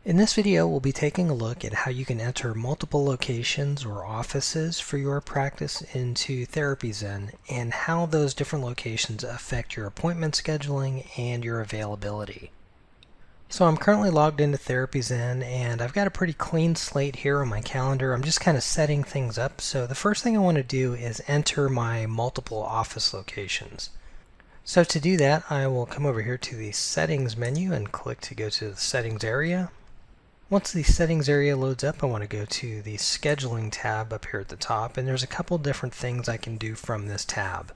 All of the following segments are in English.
In this video, we'll be taking a look at how you can enter multiple locations or offices for your practice into Therapyzen and how those different locations affect your appointment scheduling and your availability. So I'm currently logged into Therapyzen and I've got a pretty clean slate here on my calendar. I'm just kind of setting things up. So the first thing I want to do is enter my multiple office locations. So to do that, I will come over here to the settings menu and click to go to the settings area. Once the settings area loads up, I want to go to the scheduling tab up here at the top, and there's a couple different things I can do from this tab.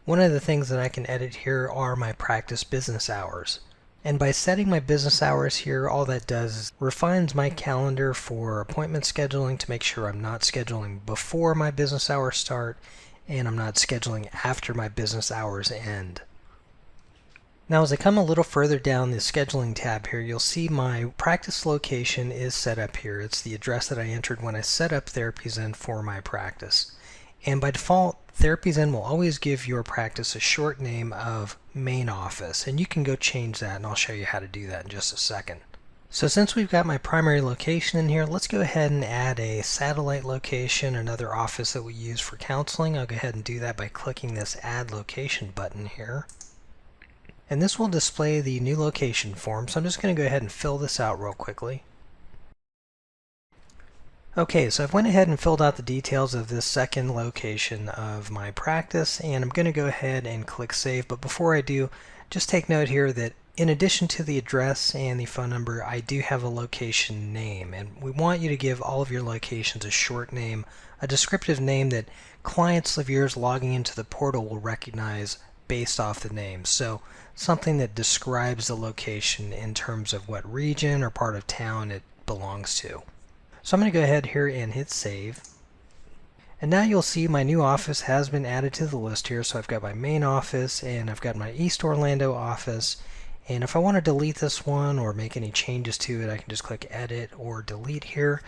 One of the things that I can edit here are my practice business hours. And by setting my business hours here, all that does is refines my calendar for appointment scheduling to make sure I'm not scheduling before my business hours start and I'm not scheduling after my business hours end. Now as I come a little further down the scheduling tab here, you'll see my practice location is set up here. It's the address that I entered when I set up Therapyzen for my practice. And by default, Therapyzen will always give your practice a short name of main office, and you can go change that, and I'll show you how to do that in just a second. So since we've got my primary location in here, let's go ahead and add a satellite location, another office that we use for counseling. I'll go ahead and do that by clicking this Add Location button here. And this will display the new location form, so I'm just going to go ahead and fill this out real quickly. Okay, so I've went ahead and filled out the details of this second location of my practice, and I'm going to go ahead and click Save. But before I do, just take note here that in addition to the address and the phone number, I do have a location name, and we want you to give all of your locations a short name, a descriptive name that clients of yours logging into the portal will recognize based off the name. So something that describes the location in terms of what region or part of town it belongs to. So I'm going to go ahead here and hit Save. And now you'll see my new office has been added to the list here. So I've got my main office and I've got my East Orlando office. And if I want to delete this one or make any changes to it, I can just click Edit or Delete here.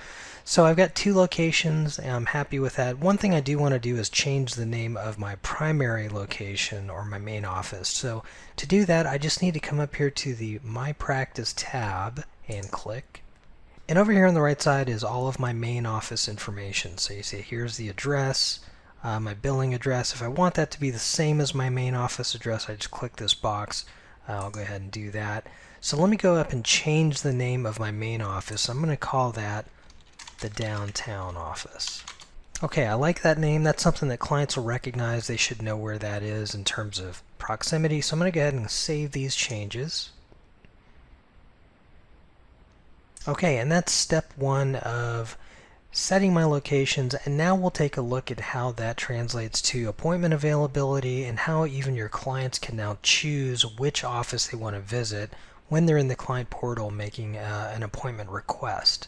So I've got two locations and I'm happy with that. One thing I do want to do is change the name of my primary location or my main office. So to do that, I just need to come up here to the My Practice tab and click. And over here on the right side is all of my main office information. So you see here's the address, my billing address. If I want that to be the same as my main office address, I just click this box. I'll go ahead and do that. So let me go up and change the name of my main office. I'm going to call that the downtown office. Okay, I like that name. That's something that clients will recognize. They should know where that is in terms of proximity. So I'm going to go ahead and save these changes. Okay, and that's step one of setting my locations, and now we'll take a look at how that translates to appointment availability and how even your clients can now choose which office they want to visit when they're in the client portal making an appointment request.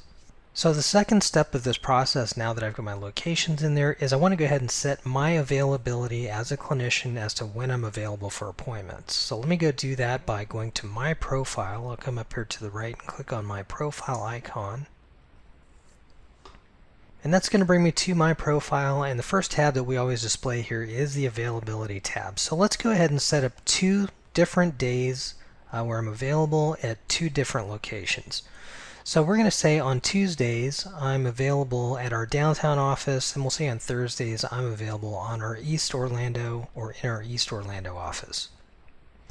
So the second step of this process, now that I've got my locations in there, is I want to go ahead and set my availability as a clinician as to when I'm available for appointments. So let me go do that by going to My Profile. I'll come up here to the right and click on my profile icon. And that's going to bring me to my profile, and the first tab that we always display here is the availability tab. So let's go ahead and set up two different days where I'm available at two different locations. So we're going to say on Tuesdays I'm available at our downtown office, and we'll say on Thursdays I'm available on our East Orlando or in our East Orlando office.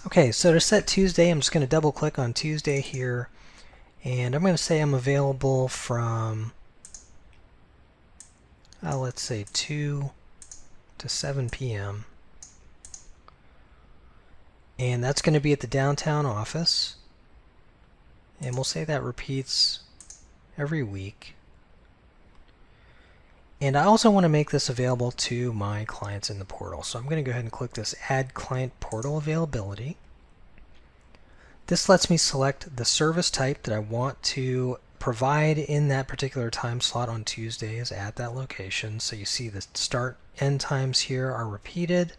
Okay, so to set Tuesday, I'm just going to double click on Tuesday here, and I'm going to say I'm available from let's say 2 to 7 p.m. And that's going to be at the downtown office. And we'll say that repeats every week. And I also want to make this available to my clients in the portal. So I'm going to go ahead and click this Add Client Portal Availability. This lets me select the service type that I want to provide in that particular time slot on Tuesdays at that location. So you see the start end times here are repeated.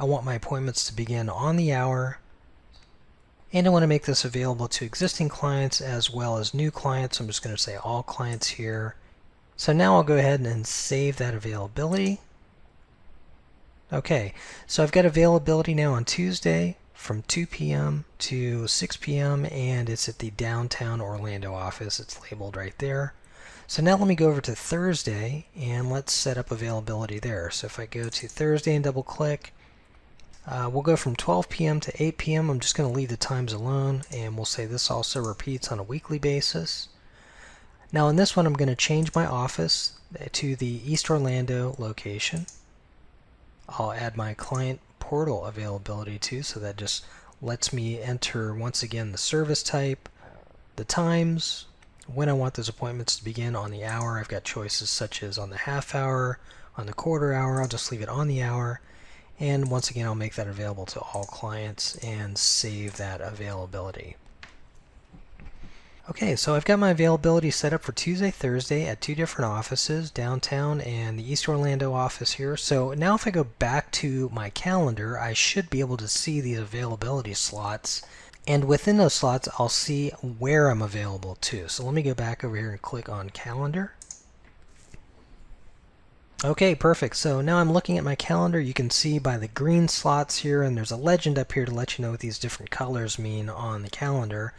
I want my appointments to begin on the hour, and I want to make this available to existing clients as well as new clients. I'm just going to say all clients here. So now I'll go ahead and save that availability. Okay, so I've got availability now on Tuesday from 2 p.m. to 6 p.m. and it's at the downtown Orlando office. It's labeled right there. So now let me go over to Thursday and let's set up availability there. So if I go to Thursday and double click, we'll go from 12 p.m. to 8 p.m. I'm just going to leave the times alone, and we'll say this also repeats on a weekly basis. Now in this one, I'm going to change my office to the East Orlando location. I'll add my client portal availability too, so that just lets me enter once again the service type, the times, when I want those appointments to begin on the hour. I've got choices such as on the half hour, on the quarter hour. I'll just leave it on the hour. And once again, I'll make that available to all clients and save that availability. Okay, so I've got my availability set up for Tuesday, Thursday at 2 different offices, downtown and the East Orlando office here. So now if I go back to my calendar, I should be able to see these availability slots. And within those slots, I'll see where I'm available to. So let me go back over here and click on calendar. Okay, perfect. So now I'm looking at my calendar. You can see by the green slots here, and there's a legend up here to let you know what these different colors mean on the calendar.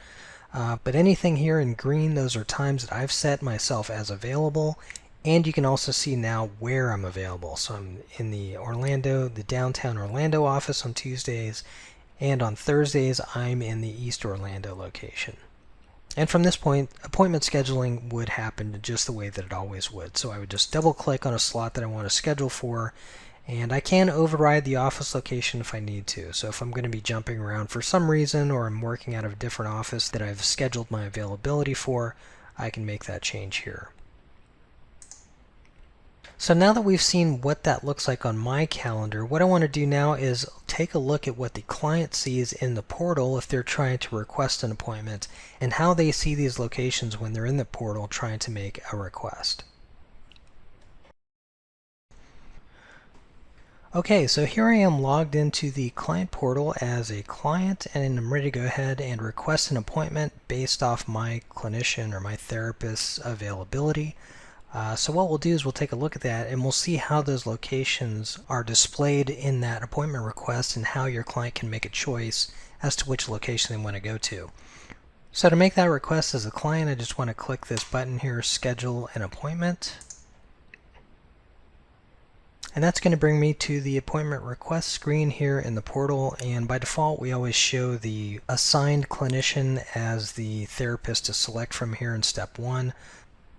But anything here in green, those are times that I've set myself as available. And you can also see now where I'm available. So I'm in the downtown Orlando office on Tuesdays, and on Thursdays I'm in the East Orlando location. And from this point, appointment scheduling would happen just the way that it always would. So I would just double click on a slot that I want to schedule for, and I can override the office location if I need to. So if I'm going to be jumping around for some reason, or I'm working out of a different office that I've scheduled my availability for, I can make that change here. So now that we've seen what that looks like on my calendar, what I want to do now is take a look at what the client sees in the portal if they're trying to request an appointment, and how they see these locations when they're in the portal trying to make a request. Okay, so here I am logged into the client portal as a client, and I'm ready to go ahead and request an appointment based off my clinician or my therapist's availability. So what we'll do is we'll take a look at that, and we'll see how those locations are displayed in that appointment request, and how your client can make a choice as to which location they want to go to. So to make that request as a client, I just want to click this button here, Schedule an Appointment. And that's going to bring me to the appointment request screen here in the portal, and by default we always show the assigned clinician as the therapist to select from here in step 1.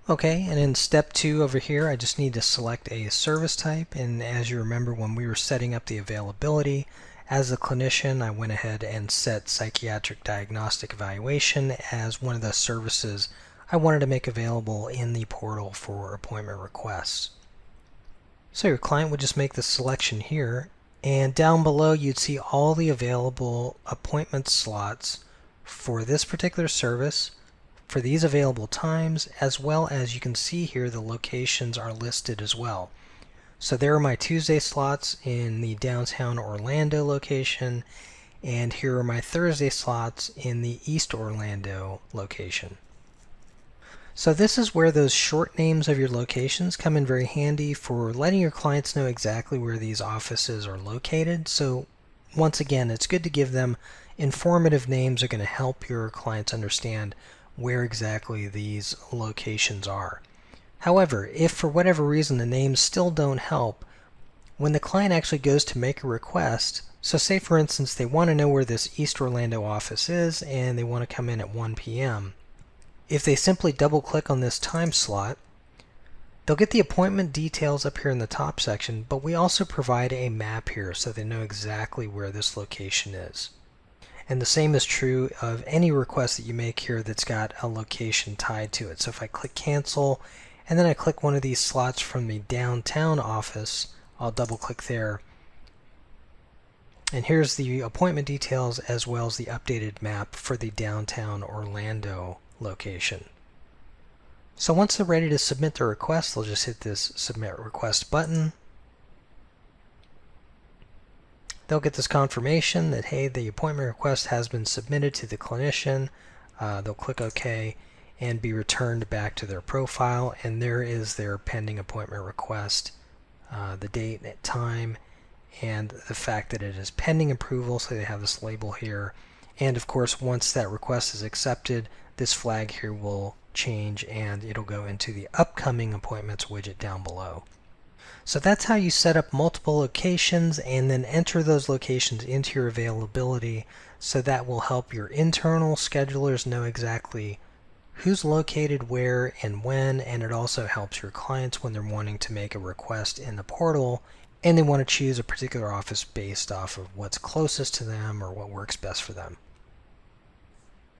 Okay, and in step 2 over here, I just need to select a service type, and as you remember when we were setting up the availability, as a clinician I went ahead and set psychiatric diagnostic evaluation as one of the services I wanted to make available in the portal for appointment requests. So your client would just make the selection here, and down below you'd see all the available appointment slots for this particular service, for these available times, as well as you can see here the locations are listed as well. So there are my Tuesday slots in the downtown Orlando location, and here are my Thursday slots in the East Orlando location. So this is where those short names of your locations come in very handy for letting your clients know exactly where these offices are located. So once again, it's good to give them informative names that are going to help your clients understand where exactly these locations are. However, if for whatever reason the names still don't help, when the client actually goes to make a request, so say for instance they want to know where this East Orlando office is and they want to come in at 1 p.m. If they simply double click on this time slot, they'll get the appointment details up here in the top section, but we also provide a map here so they know exactly where this location is. And the same is true of any request that you make here that's got a location tied to it. So if I click cancel, and then I click one of these slots from the downtown office, I'll double click there. And here's the appointment details as well as the updated map for the downtown Orlando location. So once they're ready to submit their request, they'll just hit this Submit Request button. They'll get this confirmation that, hey, the appointment request has been submitted to the clinician. They'll click OK and be returned back to their profile, and there is their pending appointment request, the date, time, and the fact that it is pending approval, so they have this label here. And of course, once that request is accepted, this flag here will change and it'll go into the upcoming appointments widget down below. So that's how you set up multiple locations and then enter those locations into your availability, so that will help your internal schedulers know exactly who's located where and when, and it also helps your clients when they're wanting to make a request in the portal and they want to choose a particular office based off of what's closest to them or what works best for them.